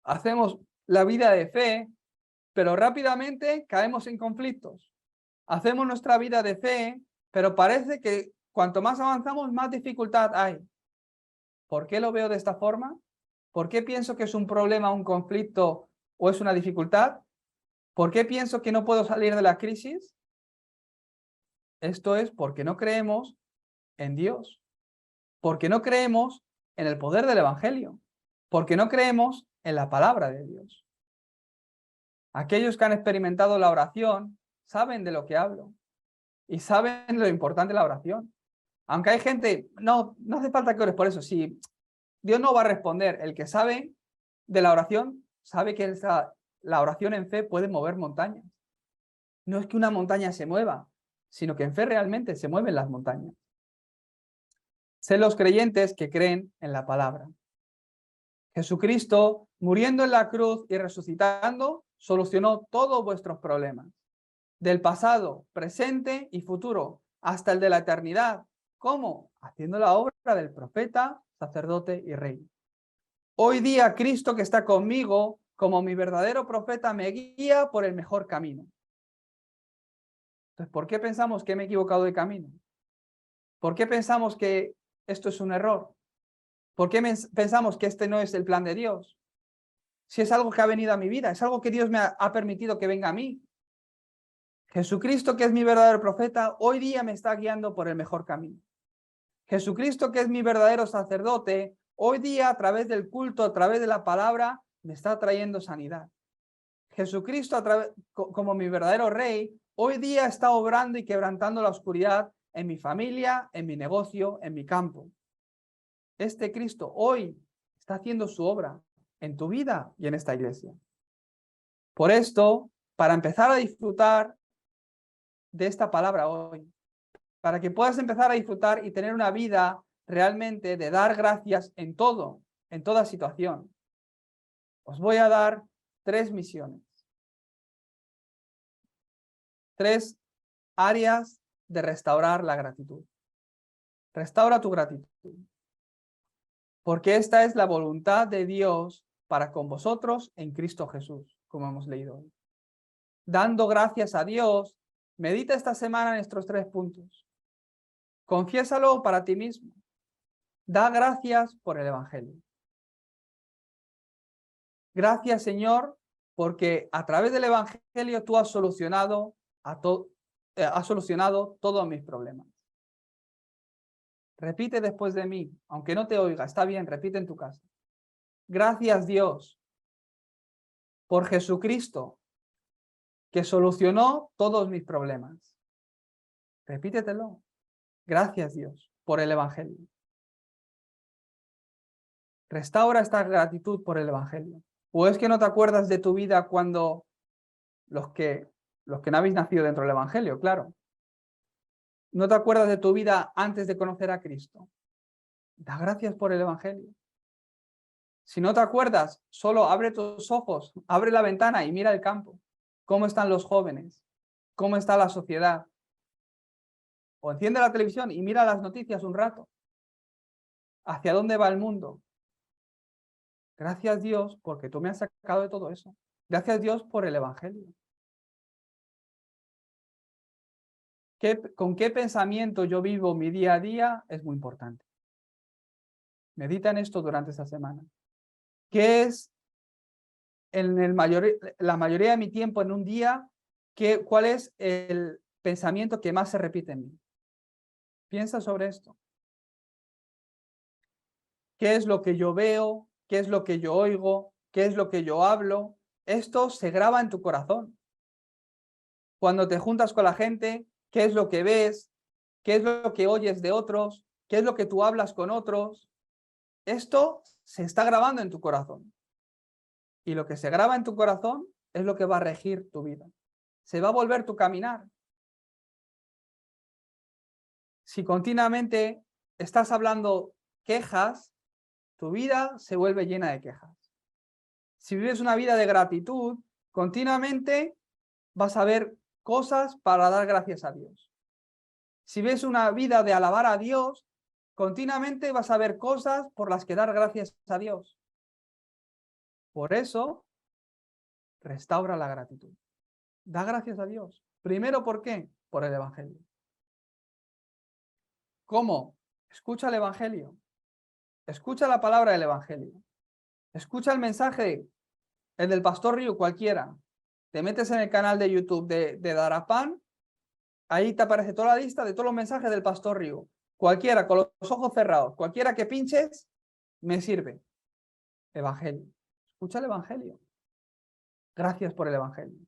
Hacemos la vida de fe, pero rápidamente caemos en conflictos. Hacemos nuestra vida de fe, pero parece que cuanto más avanzamos, más dificultad hay. ¿Por qué lo veo de esta forma? ¿Por qué pienso que es un problema, un conflicto o es una dificultad? ¿Por qué pienso que no puedo salir de la crisis? Esto es porque no creemos en Dios, porque no creemos en el poder del Evangelio, porque no creemos en la palabra de Dios. Aquellos que han experimentado la oración saben de lo que hablo y saben lo importante de la oración. Aunque hay gente, no hace falta que ores por eso. Si Dios no va a responder, el que sabe de la oración, sabe que la oración en fe puede mover montañas. No es que una montaña se mueva, sino que en fe realmente se mueven las montañas. Sé los creyentes que creen en la palabra. Jesucristo, muriendo en la cruz y resucitando, solucionó todos vuestros problemas, del pasado, presente y futuro, hasta el de la eternidad. ¿Cómo? Haciendo la obra del profeta, sacerdote y rey. Hoy día Cristo que está conmigo, como mi verdadero profeta, me guía por el mejor camino. Entonces, ¿por qué pensamos que me he equivocado de camino? ¿Por qué pensamos que esto es un error? ¿Por qué pensamos que este no es el plan de Dios? Si es algo que ha venido a mi vida, es algo que Dios me ha permitido que venga a mí. Jesucristo, que es mi verdadero profeta, hoy día me está guiando por el mejor camino. Jesucristo, que es mi verdadero sacerdote, hoy día a través del culto, a través de la palabra, me está trayendo sanidad. Jesucristo, como mi verdadero rey, hoy día está obrando y quebrantando la oscuridad en mi familia, en mi negocio, en mi campo. Este Cristo hoy está haciendo su obra en tu vida y en esta iglesia. Por esto, para empezar a disfrutar de esta palabra hoy, para que puedas empezar a disfrutar y tener una vida realmente de dar gracias en todo, en toda situación, os voy a dar 3 misiones. 3 áreas de restaurar la gratitud. Restaura tu gratitud. Porque esta es la voluntad de Dios para con vosotros en Cristo Jesús, como hemos leído hoy. Dando gracias a Dios, medita esta semana en estos 3 puntos. Confiésalo para ti mismo. Da gracias por el Evangelio. Gracias, Señor, porque a través del Evangelio tú has solucionado todos mis problemas. Repite después de mí, aunque no te oiga, está bien, repite en tu casa. Gracias, Dios, por Jesucristo, que solucionó todos mis problemas. Repítetelo. Gracias, Dios, por el Evangelio. Restaura esta gratitud por el Evangelio. ¿O es que no te acuerdas de tu vida cuando los que no habéis nacido dentro del Evangelio, claro? ¿No te acuerdas de tu vida antes de conocer a Cristo? Da gracias por el Evangelio. Si no te acuerdas, solo abre tus ojos, abre la ventana y mira el campo. ¿Cómo están los jóvenes? ¿Cómo está la sociedad? O enciende la televisión y mira las noticias un rato. ¿Hacia dónde va el mundo? Gracias, Dios, porque tú me has sacado de todo eso. Gracias, Dios, por el Evangelio. ¿Con qué pensamiento yo vivo mi día a día? Es muy importante. Medita en esto durante esta semana. ¿Qué es la mayoría de mi tiempo en un día? ¿Cuál es el pensamiento que más se repite en mí? Piensa sobre esto. ¿Qué es lo que yo veo? ¿Qué es lo que yo oigo? ¿Qué es lo que yo hablo? Esto se graba en tu corazón. Cuando te juntas con la gente, ¿qué es lo que ves? ¿Qué es lo que oyes de otros? ¿Qué es lo que tú hablas con otros? Esto se está grabando en tu corazón. Y lo que se graba en tu corazón es lo que va a regir tu vida. Se va a volver tu caminar. Si continuamente estás hablando quejas, tu vida se vuelve llena de quejas. Si vives una vida de gratitud, continuamente vas a ver cosas para dar gracias a Dios. Si ves una vida de alabar a Dios, continuamente vas a ver cosas por las que dar gracias a Dios. Por eso, restaura la gratitud. Da gracias a Dios. Primero, ¿por qué? Por el Evangelio. ¿Cómo? Escucha el Evangelio. Escucha la palabra del Evangelio. Escucha el mensaje, el del Pastor Río, cualquiera. Te metes en el canal de YouTube de Darapán, ahí te aparece toda la lista de todos los mensajes del Pastor Río. Cualquiera, con los ojos cerrados, cualquiera que pinches, me sirve. Evangelio. Escucha el Evangelio. Gracias por el Evangelio.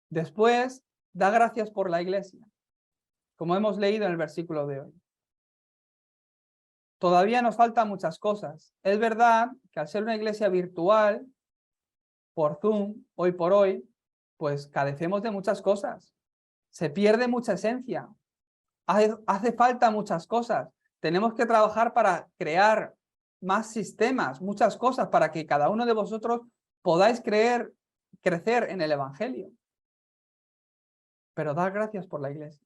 Después, da gracias por la iglesia, como hemos leído en el versículo de hoy. Todavía nos faltan muchas cosas. Es verdad que al ser una iglesia virtual, por Zoom, hoy por hoy, pues carecemos de muchas cosas. Se pierde mucha esencia. Hace falta muchas cosas. Tenemos que trabajar para crear más sistemas, muchas cosas, para que cada uno de vosotros podáis crecer en el Evangelio. Pero dar gracias por la iglesia.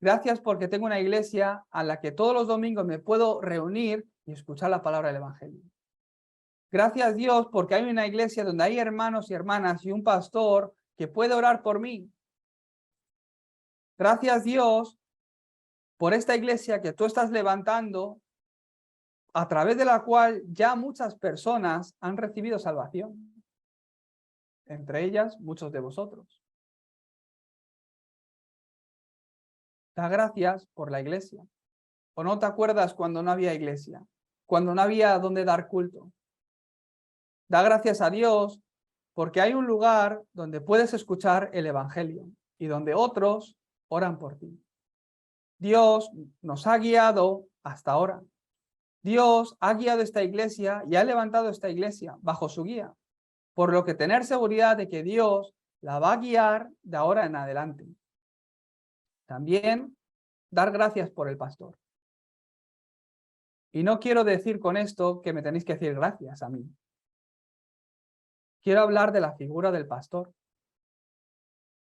Gracias porque tengo una iglesia a la que todos los domingos me puedo reunir y escuchar la palabra del Evangelio. Gracias Dios porque hay una iglesia donde hay hermanos y hermanas y un pastor que puede orar por mí. Gracias Dios por esta iglesia que tú estás levantando, a través de la cual ya muchas personas han recibido salvación. Entre ellas, muchos de vosotros. Da gracias por la iglesia. ¿O no te acuerdas cuando no había iglesia? Cuando no había donde dar culto. Da gracias a Dios porque hay un lugar donde puedes escuchar el Evangelio y donde otros oran por ti. Dios nos ha guiado hasta ahora. Dios ha guiado esta iglesia y ha levantado esta iglesia bajo su guía. Por lo que tener seguridad de que Dios la va a guiar de ahora en adelante. También dar gracias por el pastor. Y no quiero decir con esto que me tenéis que decir gracias a mí. Quiero hablar de la figura del pastor.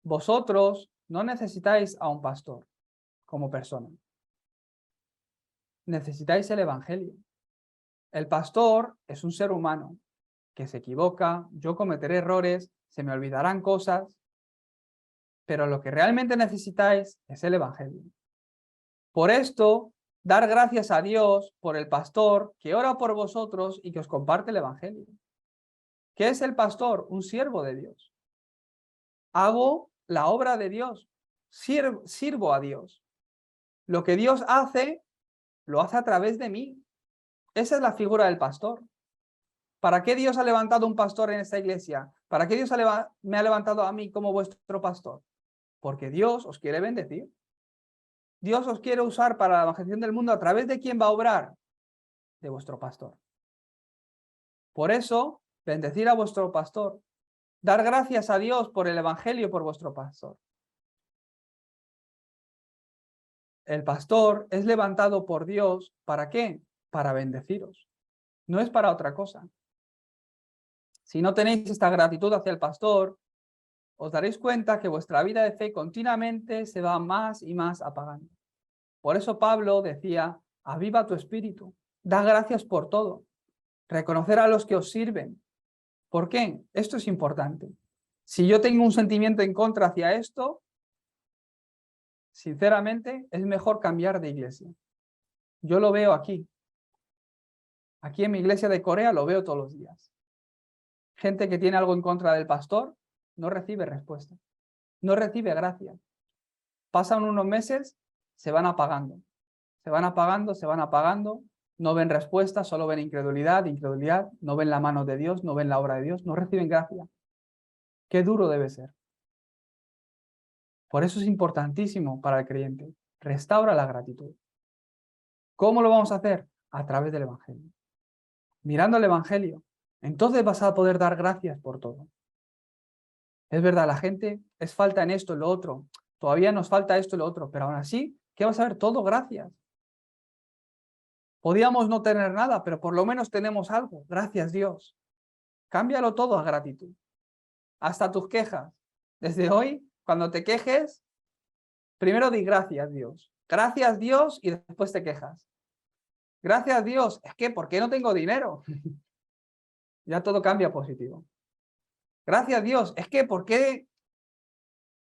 Vosotros no necesitáis a un pastor como persona. Necesitáis el Evangelio. El pastor es un ser humano que se equivoca, yo cometeré errores, se me olvidarán cosas, pero lo que realmente necesitáis es el Evangelio. Por esto, dar gracias a Dios por el pastor que ora por vosotros y que os comparte el Evangelio. ¿Qué es el pastor? Un siervo de Dios. Hago la obra de Dios, sirvo a Dios. Lo que Dios hace, lo hace a través de mí. Esa es la figura del pastor. ¿Para qué Dios ha levantado un pastor en esta iglesia? ¿Para qué Dios me ha levantado a mí como vuestro pastor? Porque Dios os quiere bendecir. Dios os quiere usar para la evangelización del mundo. ¿A través de quién va a obrar? De vuestro pastor. Por eso, bendecir a vuestro pastor. Dar gracias a Dios por el evangelio, por vuestro pastor. El pastor es levantado por Dios. ¿Para qué? Para bendeciros. No es para otra cosa. Si no tenéis esta gratitud hacia el pastor, os daréis cuenta que vuestra vida de fe continuamente se va más y más apagando. Por eso Pablo decía, aviva tu espíritu, da gracias por todo, reconocer a los que os sirven. ¿Por qué? Esto es importante. Si yo tengo un sentimiento en contra hacia esto, sinceramente es mejor cambiar de iglesia. Yo lo veo aquí. Aquí en mi iglesia de Corea lo veo todos los días. Gente que tiene algo en contra del pastor no recibe respuesta, no recibe gracia. Pasan unos meses, se van apagando, se van apagando, se van apagando, no ven respuesta, solo ven incredulidad, no ven la mano de Dios, no ven la obra de Dios, no reciben gracia. Qué duro debe ser. Por eso es importantísimo para el creyente. Restaura la gratitud. ¿Cómo lo vamos a hacer? A través del Evangelio. Mirando el Evangelio. Entonces vas a poder dar gracias por todo. Es verdad, la gente es falta en esto, en lo otro. Todavía nos falta esto y lo otro, pero aún así, ¿qué vas a ver? Todo gracias. Podíamos no tener nada, pero por lo menos tenemos algo. Gracias Dios. Cámbialo todo a gratitud. Hasta tus quejas. Desde hoy, cuando te quejes, primero di gracias Dios. Gracias Dios y después te quejas. Gracias Dios. Es que, ¿por qué no tengo dinero? Ya todo cambia positivo. Gracias a Dios. Es que, ¿por qué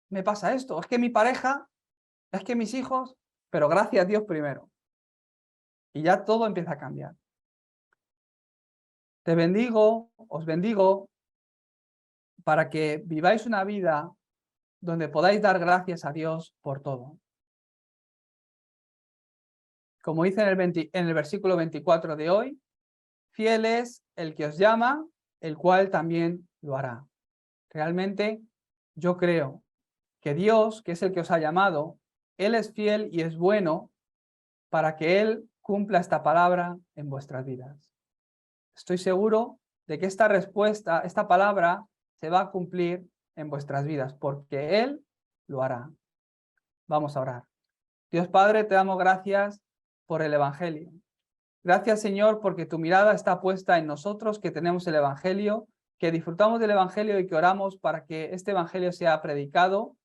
me pasa esto? Es que mi pareja, es que mis hijos, pero gracias a Dios primero. Y ya todo empieza a cambiar. Te bendigo, os bendigo, para que viváis una vida donde podáis dar gracias a Dios por todo. Como dice en el versículo 24 de hoy, fiel es el que os llama, el cual también lo hará. Realmente yo creo que Dios, que es el que os ha llamado, Él es fiel y es bueno para que Él cumpla esta palabra en vuestras vidas. Estoy seguro de que esta respuesta, esta palabra, se va a cumplir en vuestras vidas, porque Él lo hará. Vamos a orar. Dios Padre, te damos gracias por el Evangelio. Gracias, Señor, porque tu mirada está puesta en nosotros, que tenemos el Evangelio, que disfrutamos del Evangelio y que oramos para que este Evangelio sea predicado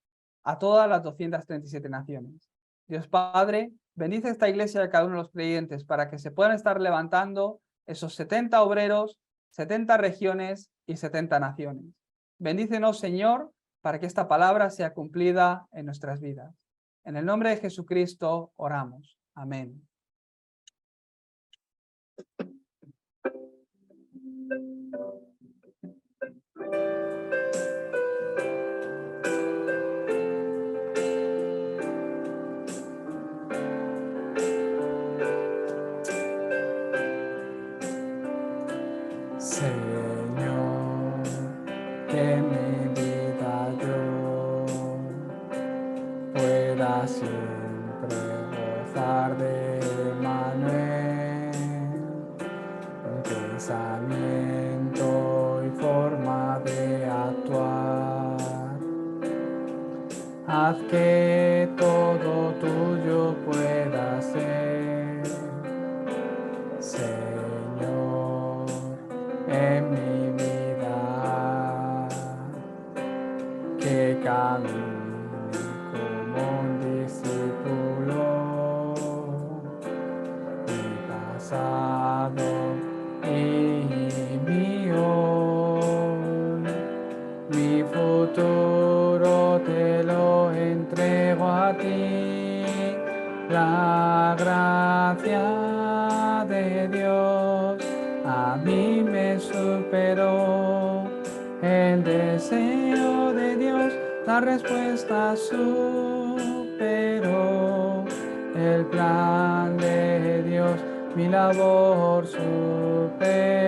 a todas las 237 naciones. Dios Padre, bendice esta iglesia y a cada uno de los creyentes para que se puedan estar levantando esos 70 obreros, 70 regiones y 70 naciones. Bendícenos, Señor, para que esta palabra sea cumplida en nuestras vidas. En el nombre de Jesucristo oramos. Amén. Señor, que mi vida yo pueda siempre gozar de Manuel, un pensamiento y forma de actuar. Haz que todo tuyo pueda ser, Señor, en mi vida, que camine como un discípulo, mi pasado y mi hoy, mi futuro te lo entrego a ti, la gracia de Dios a mí me superó, el deseo de Dios, la respuesta superó, el plan de Dios, mi labor superó,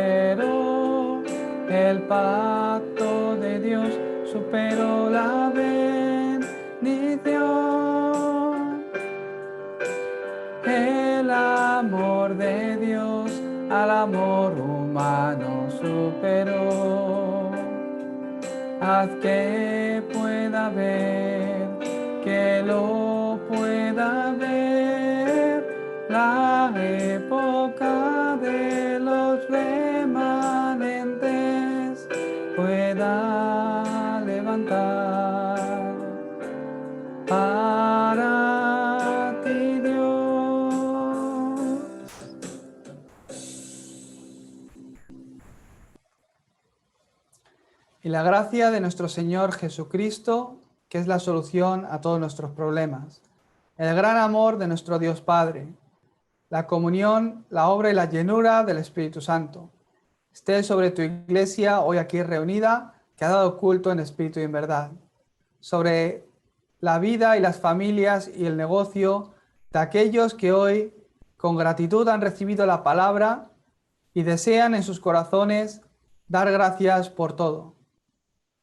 el pacto de Dios superó la bendición. El amor de Dios al amor humano superó. Haz que pueda ver, que lo pueda ver, la época de los remanentes pueda levantar para ti, Dios. Y la gracia de nuestro Señor Jesucristo, que es la solución a todos nuestros problemas, el gran amor de nuestro Dios Padre, la comunión, la obra y la llenura del Espíritu Santo, esté sobre tu iglesia hoy aquí reunida, que ha dado culto en espíritu y en verdad, sobre la vida y las familias y el negocio de aquellos que hoy con gratitud han recibido la palabra y desean en sus corazones dar gracias por todo,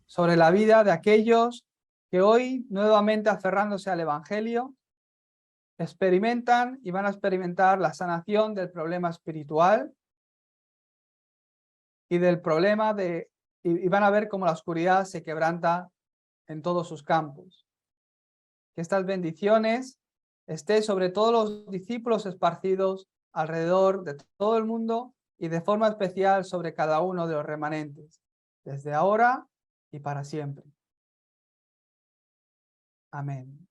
sobre la vida de aquellos que hoy, nuevamente aferrándose al Evangelio, experimentan y van a experimentar la sanación del problema espiritual y del problema y van a ver cómo la oscuridad se quebranta en todos sus campos. Que estas bendiciones estén sobre todos los discípulos esparcidos alrededor de todo el mundo y de forma especial sobre cada uno de los remanentes, desde ahora y para siempre. Amén.